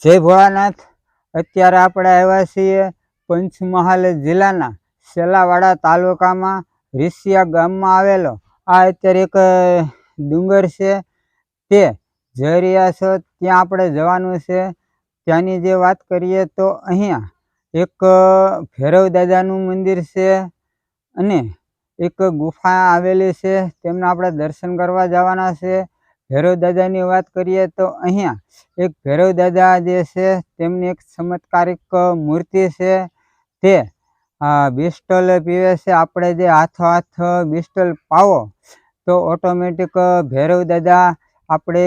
જય ભોળાનાથ। અત્યારે આપણે આવ્યા છીએ પંચમહાલ જિલ્લાના સેલાવાડા તાલુકામાં રીસિયા ગામમાં આવેલો આ અત્યારે એક ડુંગર છે તે જઈ રહ્યા છો ત્યાં આપણે જવાનું છે। ત્યાંની જે વાત કરીએ તો અહીંયા એક ભૈરવ દાદાનું મંદિર છે અને એક ગુફા આવેલી છે, તેમના આપણે દર્શન કરવા જવાના છે। ભૈરવ દાદાની વાત કરીએ તો અહીંયા એક ભૈરવ દાદા જે છે તેમની એક ચમત્કારિક મૂર્તિ છે તે બિસ્ટલ પીવે છે। આપણે જે હાથો હાથ બિસ્ટલ પાવો તો ઓટોમેટિક ભૈરવ દાદા આપણે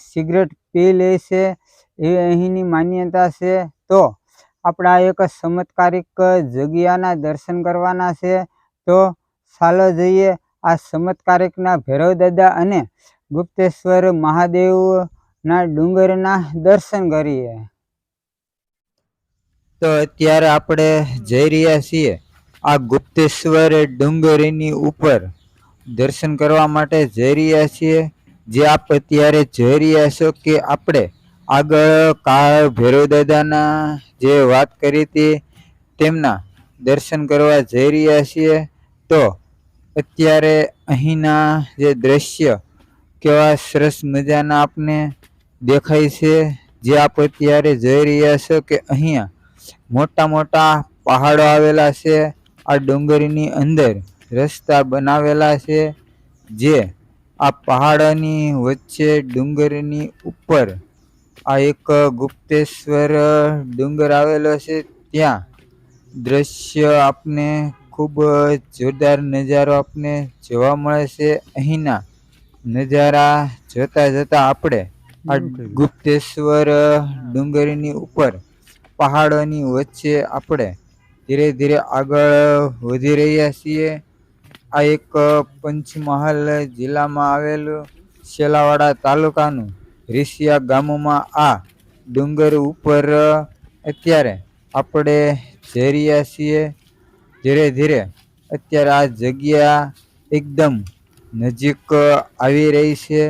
સિગરેટ પી લે છે, એ અહીંની માન્યતા છે। તો આપણા એક ચમત્કારિક જગ્યાના દર્શન કરવાના છે, તો ચાલો જઈએ આ ચમત્કારિકના ભૈરવ દાદા અને ગુપ્તેશ્વર મહાદેવના ડુંગરના દર્શન કરીએ। તો અત્યારે આપણે જઈ રહ્યા છીએ આ ગુપ્તેશ્વર ડુંગરની ઉપર દર્શન કરવા માટે જઈ રહ્યા છીએ। જે આપ અત્યારે જોઈ રહ્યા છો કે આપણે આગળ ભૈરવ દાદાના જે વાત કરી હતી તેમના દર્શન કરવા જઈ રહ્યા છીએ। તો અત્યારે અહીંના જે દ્રશ્ય કેવા સરસ મજાના આપને દેખાય છે, જે આપ અત્યારે જોઈ રહ્યા છો કે અહીંયા મોટા મોટા પહાડો આવેલા છે। આ ડુંગરની અંદર રસ્તા બનાવેલા છે, જે આ પહાડોની વચ્ચે ડુંગરની ઉપર આ એક ગુપ્તેશ્વર ડુંગર આવેલો છે। ત્યાં દ્રશ્ય આપને ખૂબ જોરદાર નજારો આપને જોવા મળે છે। અહીંના નજારા જોતા જોતા આપણે આ ગુપ્તેશ્વર ડુંગરની ઉપર પહાડોની વચ્ચે આપણે ધીરે ધીરે આગળ વધી રહ્યા છીએ। આ એક પંચમહાલ જિલ્લામાં આવેલું સેલાવાડા તાલુકાનું રીસિયા ગામમાં આ ડુંગર ઉપર અત્યારે આપણે જઈ રહ્યા છીએ। ધીરે ધીરે અત્યારે આ જગ્યા એકદમ નજીક આવી રહી છે,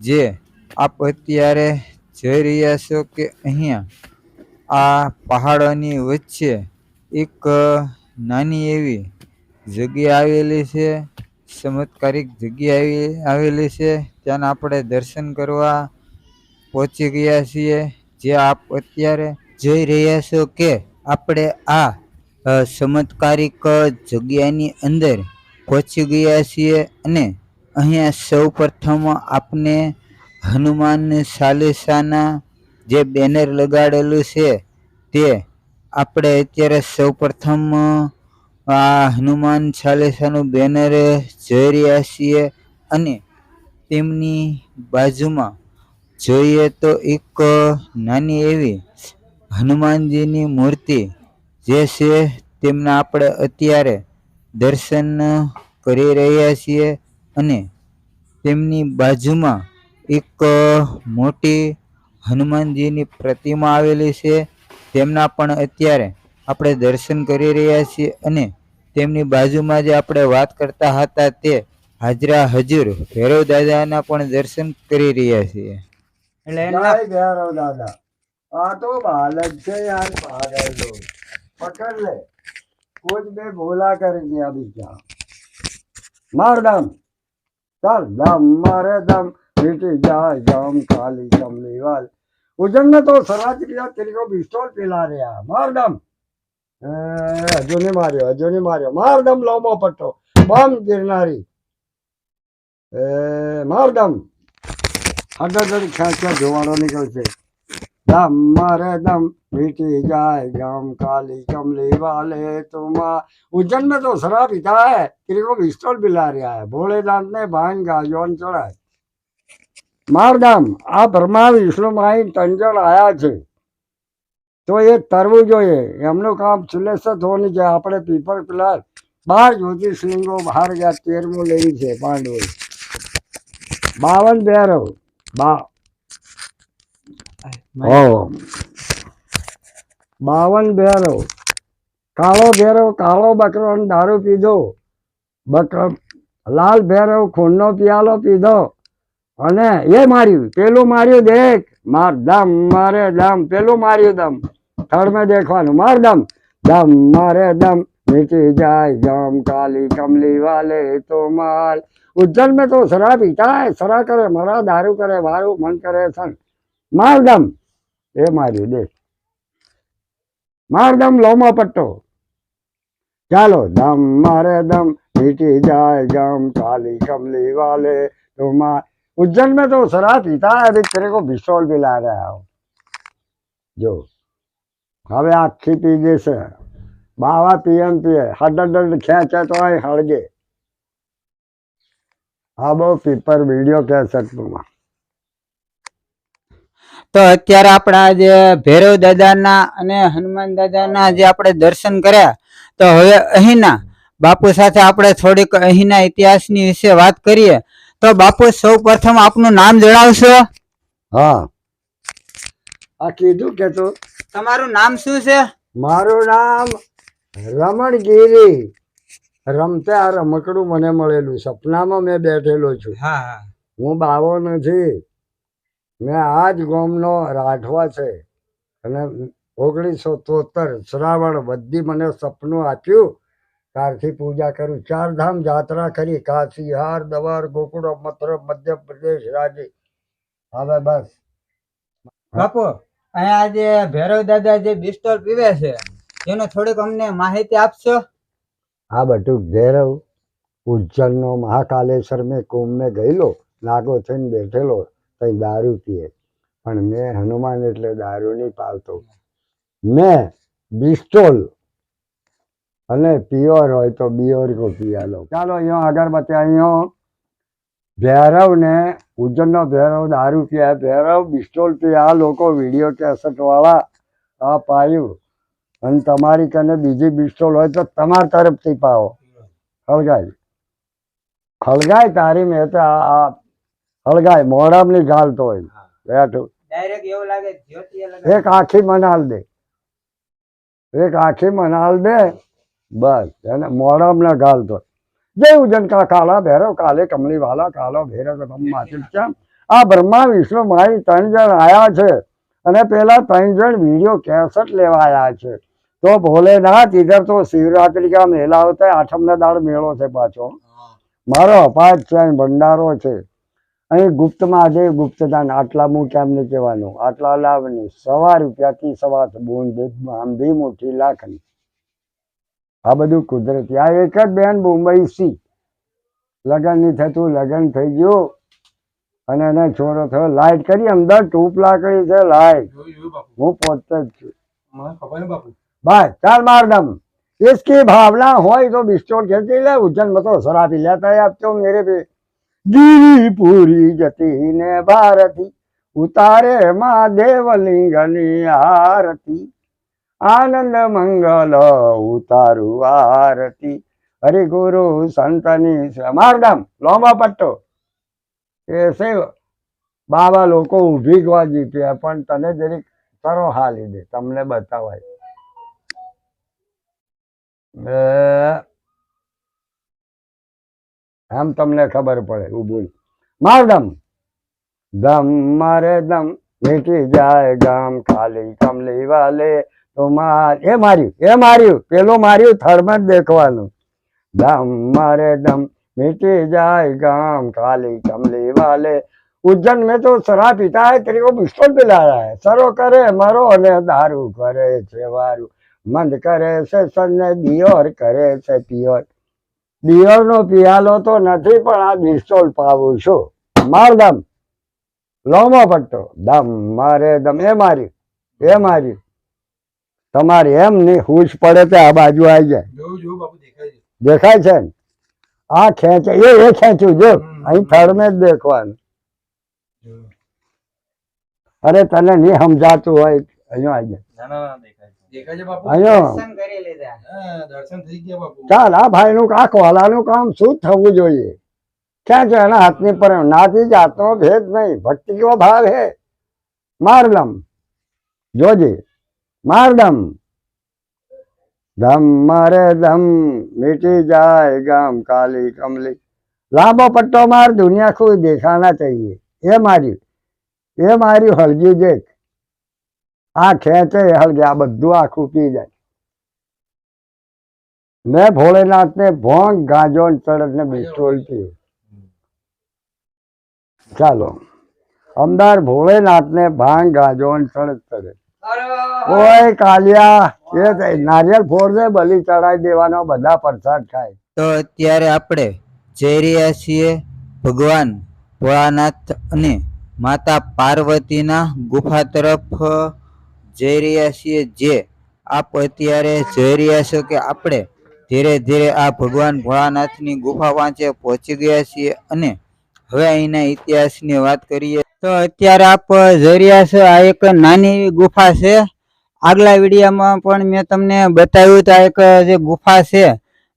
જે આપ અત્યારે જોઈ રહ્યા છો કે અહીંયા આ પહાડોની વચ્ચે એક નાની એવી જગ્યા આવેલી છે, ચમત્કારિક જગ્યા આવેલી છે। ત્યાંના આપણે દર્શન કરવા પહોંચી ગયા છીએ। જે આપ અત્યારે જોઈ રહ્યા છો કે આપણે આ ચમત્કારિક જગ્યાની અંદર પહોંચી ગયા છીએ અને અહીંયા સૌ પ્રથમ આપને હનુમાન ચાલીસાના જે બેનર લગાડેલું છે તે આપણે અત્યારે સૌ પ્રથમ આ હનુમાન ચાલીસાનું બેનર જોઈ રહ્યા છીએ અને તેમની બાજુમાં જોઈએ તો એક નાની એવી હનુમાનજીની મૂર્તિ જે છે તેમના આપણે અત્યારે દર્શન કરી રહ્યા છીએ અને તેમની બાજુમાં એક મોટી હનુમાનજીની પ્રતિમા આવેલી છે, તેમના પણ અત્યારે આપણે દર્શન કરી રહ્યા છીએ અને તેમની બાજુમાં જે આપણે વાત કરતા હતા તે હાજરા હજુર ભૈરવ દાદાના પણ દર્શન કરી રહ્યા છીએ। એટલે ભૈરવ દાદા આ તો બાલક છે યાર, પાગલ પકડ લે, कुछ भी भूला कर दिया बीचा मार दम चल दम मारे दम मिटी जाए जम काली कमली वाल उजन ने तो सराज किया तेरी को पिस्तौल पिला रहा मार दम हजू नहीं मारियो मार दम लोमो पट्टो बम गिरनारी मार दम अगर खेचा धुआड़ो निकल से दम मारे दम मिटी जाए गम काली कमली वाले तुम उज्जैन में तो शराब पीता है, तेरे को पिस्तौल पिला रहा है, भोलेनाथ ने भांग गाजोन चढ़ाए मार दम आ ब्रह्मा विष्णु माई तंजन आया छे तो ये तरवू જોઈએ એમનું કામ સુલેસત હોની છે। આપણે પીપળ પેલા 12 જ્યોતિર્લિંગો બહાર ગયા, 13મું લેવી છે પાંડવો 52 ભૈરવ બા 52 ભૈરવ કાળો બકરો દારૂ પીધો, લાલ ભૈરવ ખૂનનો પિયાલો પીધો અને એ માર્યું પેલું માર્યું દેખ માર દમ મારે દમ પેલું માર્યું દમ થર્ડ में देखવાનું मार दम दम मारे दम मिटी जाए जम काली कमली वाले तो माल उज्जैन में तो शराब पीता है शराब करे मरा दारू करे वारू मन करे सन मार दम એ માર્યું દેખ માર દમ લોમો પટ્ટો ચાલો દમ મારે દમ मिटी जाए जम काली कमली वाले तो माल उज्जैन में तो शराब पीता है अभी तेरे को पिस्तौल पिला रहा हूँ जो હવે આખી પી જશે બાવા પીએમ પીએ હડડ ખેંચે તો હળગે આ બહુ પીપર વિડીયો કેસેટમાં તો અત્યારે આપણા જે ભૈરવ દાદાના અને હનુમાન દાદાના જે આપણે દર્શન કર્યા તો હવે અહીંના બાપુ સાથે આપણે થોડીક અહીંના ઇતિહાસની વિશે વાત કરીએ તો બાપુ સૌ પ્રથમ આપનું નામ જણાવશો હા આ કીધું કે તું તમારું નામ શું છે મારું નામ રમણગીરી રમતે આ રમકડું મને મળેલું સપનામાં મેં બેઠેલો છું હા હા હું બાવો નથી મેં આ જ ગામનો રાઠવા છે અને 1973 શ્રાવણ બધી મને સપનું આપ્યું ત્યારથી પૂજા કરું ચારધામ જાત્રા કરી કાશી હરિદ્વાર ગોકુળ મથુરા મધ્યપ્રદેશ રાજ્ય હવે બસ બાપુ અહીંયા જે ભૈરવ દાદા જે બિસ્ટોલ પીવે છે એનો થોડીક અમને માહિતી આપશો આ બધું ભૈરવ ઉજ્જૈનનો મહાકાલેશ્વર મેં કુંભ મેં ગયેલો નાગો થઈને બેઠેલો તઈ દારૂ પીએ પણ મેં હનુમાન એટલે દારૂ નહીં પાવતો મેં બિસ્ટોલ અને પિયોર હોય તો બિયોર કો પિયા લો ચાલો અહીંયા અગરબત્તી અહીંયા ભૈરવ ને ઉજ્જૈનનો ભૈરવ દારૂ પીયા ભૈરવ બિસ્ટોલ પીયા આ લોકો વિડીયો કેસેટ વાળા આ પાયું અને તમારી કને બીજી બિસ્ટોલ હોય તો તમારા તરફથી પાવો હળગાય હળગાય તારી મેં તો આ હળગાય મોઢામની ગાલતો હોય બેઠું ડાયરેક્ટ એવું લાગે જ્યોતિએ એક આખી મનાલ દે એક આખી મનાલ દે બસ એને મોઢામાં ગાલતો જય ઉજ્જૈન કા કાલા ભૈરવ કાલે કમલી વાલા કાલો ભૈરવ માચિમ આ બ્રહ્મા વિષ્ણુ મારી 3 જણ આયા છે અને પેલા 3 જણ વિડીયો કેસેટ લેવા આયા છે तो भोलेनाथ इधर तो शिवरात्रि का मेला होता है आठमना दाड़ मेलो છે પાછો મારો અપાજ છે ભંડારો છે અહીં ગુપ્ત મહાદેવ ગુપ્તદાન આટલા હું કેમ નહીં કહેવાનું આટલા લાવની 1.5 રૂપિયાથી 1.5 બૂંદ આંધી મોટી લાખની આ બધું કુદરતી આ એક જ બેન મુંબઈ સી લગ્ન નહીં થતું લગ્ન થઈ ગયું અને એને છોરો થયો લાઈટ કરી અંદર ટૂપ લાકડી છે લાઈટ હું પોતે જ છું बस चल मार दम इसकी भावना हो तो बिस्टोल खेलती ले उज्जैन में तो शराबी लेता है अब तो मेरे पे गिरी पूरी जती ने भारती उतारे महादेव लिंगनी आरती आनंद मंगल उतारू आरती हरि गुरु संतनी मार दम लोमा पट्टो ऐसे बाबा लोग उभी गवा जीते पण तने जरी करो हाली दे तमने बतावाय એમ તમને ખબર પડે ઉભું માર દમ દમ મારે દમ મીઠી જાય ગામ ખાલી કમલી વાલે તો માર એ માર્યું પેલું માર્યું થર્ડ જ દેખવાનું દમ મારે દમ મીઠી જાય ગામ ખાલી કમલી વાલે उज्जैन में तो शराब पीता है तेरे को बिस्टोल पिला रहा है सरो करे मरो ने दारू करे छे वारू મંદ કરે છે સન્ને દિયોર કરે છે પિયોર દિયોર નો પિયાલો તો નથી પણ આ બિસ્ટોલ પાવું છું માર દમ લોમો પટ્ટો દમ મારે દમ એ માર્યું તમારે એમ નહીં હુશ પડે તો આ બાજુ આવી જાય દેખાય છે ને આ ખેંચે એ ખેંચ્યું જો અહીં થર્ડ મેં જ દેખવાનું અરે તને નહીં સમજાતું હોય અહીંયા આવી જાય ચાલ આ ભાઈ નું આ કોલાનું કામ શું થવું જોઈએ ક્યાં છે એના હાથની પર નાથી જાતનો ભેદ નહીં ભક્તિ કો ભાવ હે માર દમ જોજે માર દમ દમ મારે દમ મીટી જાય ગામ કાલી કમલી લાંબો પટ્ટો मार दुनिया को दिखाना चाहिए એ મારી હળગી દેખ, આ ખેંચે એ હળગે, આ બધું આખું પી જાય. મેં ભોળેનાથ ને ભોંગ ગાજો ને ચડત ને બિસ્ટોલ પી. ચાલો, અમદાર ભોળેનાથ ને ભાંગ ગાજો ને ચડત ચડે. ઓય કાલિયા, એ નારિયેળ ફોડ દે, બલી ચડાવી દેવાનો, બધા પ્રસાદ ખાય. તો અત્યારે આપણે જઈ રહ્યા છીએ ભગવાન ભોળાનાથ અને માતા પાર્વતીના ગુફા તરફ જઈ રહ્યા છીએ. જે આપ અત્યારે જોઈ રહ્યા છો કે આપણે ધીરે ધીરે આ ભગવાન ભોળાનાથની ગુફા પાસે પહોંચી ગયા છીએ અને હવે અહીંના ઇતિહાસની વાત કરીએ તો અત્યારે આપ જોઈ રહ્યા છો આ એક નાની એવી ગુફા છે. આગલા વિડીયોમાં પણ મેં તમને બતાવ્યું તો આ એક જે ગુફા છે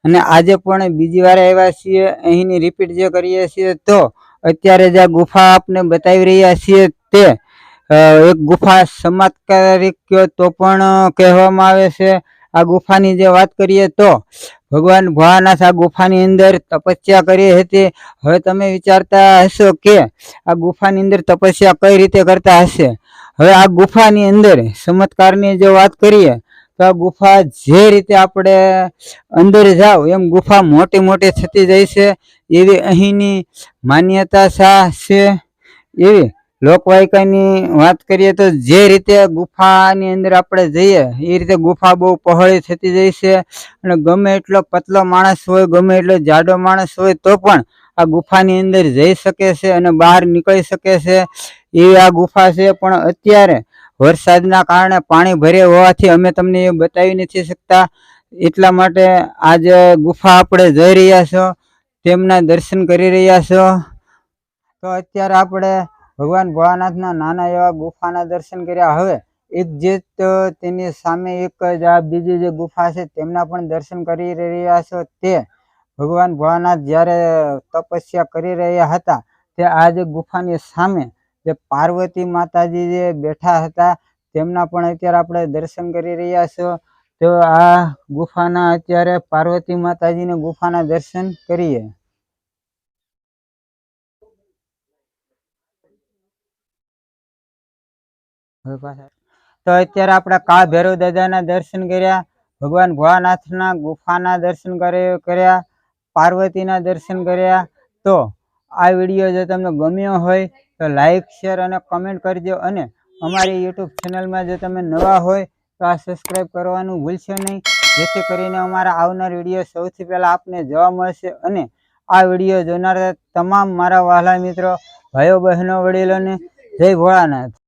અને આજે પણ બીજી વાર આવ્યા છીએ, અહીંની રિપીટ જે કરીએ છીએ. તો અત્યારે જે ગુફા આપને બતાવી રહ્યા છીએ તે એક ગુફા ચમત્કારિક તો પણ કહેવામાં આવે છે. આ ગુફાની જે વાત કરીએ તો ભગવાન ભોળાનાથ આ ગુફાની અંદર તપસ્યા કરી હતી. હવે તમે વિચારતા હશો કે આ ગુફાની અંદર તપસ્યા કઈ રીતે કરતા હશે. હવે આ ગુફાની અંદર ચમત્કારની જો વાત કરીએ તો આ ગુફા જે રીતે આપણે અંદર જાવ એમ ગુફા મોટી મોટી થતી જાય છે એવી અહીંની માન્યતા છે. એવી લોકવાયકાની વાત કરીએ તો જે રીતે ગુફાની અંદર આપણે જઈએ એ રીતે ગુફા બહુ પહોળી થતી જાય છે અને ગમે એટલો પતલો માણસ હોય, ગમે એટલો જાડો માણસ હોય તો પણ આ ગુફાની અંદર જઈ શકે છે અને બહાર નીકળી શકે છે એવી આ ગુફા છે. પણ અત્યારે વરસાદના કારણે પાણી ભરે હોવાથી અમે તમને એ બતાવી નથી શકતા. એટલા માટે આ જે ગુફા આપણે જઈ રહ્યા છો તેમના દર્શન કરી રહ્યા છો. તો અત્યારે આપણે ભગવાન ભોળાનાથના નાના એવા ગુફાના દર્શન કર્યા. હવે એક જે તેની સામે એક જ આ બીજી જે ગુફા છે તેમના પણ દર્શન કરી રહ્યા છો. તે ભગવાન ભોળાનાથ જ્યારે તપસ્યા કરી રહ્યા હતા તે આ જે ગુફાની સામે જે પાર્વતી માતાજી જે બેઠા હતા તેમના પણ અત્યારે આપણે દર્શન કરી રહ્યા છો. તો આ ગુફાના અત્યારે પાર્વતી માતાજીની ગુફાના દર્શન કરીએ. તો અત્યારે આપણે કાળ ભૈરવ દાદાના દર્શન કર્યા, ભગવાન ભોળાનાથના ગુફાના દર્શન કર્યા, પાર્વતીના દર્શન કર્યા. તો આ વિડીયો જો તમને ગમ્યો હોય તો લાઈક, શેર અને કમેન્ટ કરજો અને અમારી યુટ્યુબ ચેનલમાં જો તમે નવા હોય તો આ સબસ્ક્રાઈબ કરવાનું ભૂલશો નહીં, જેથી કરીને અમારા આવનાર વિડીયો સૌથી પહેલાં આપને જોવા મળશે. અને આ વિડીયો જોનારા તમામ મારા વહાલા મિત્રો, ભાઈઓ બહેનો, વડીલોને જય ભોળાનાથ.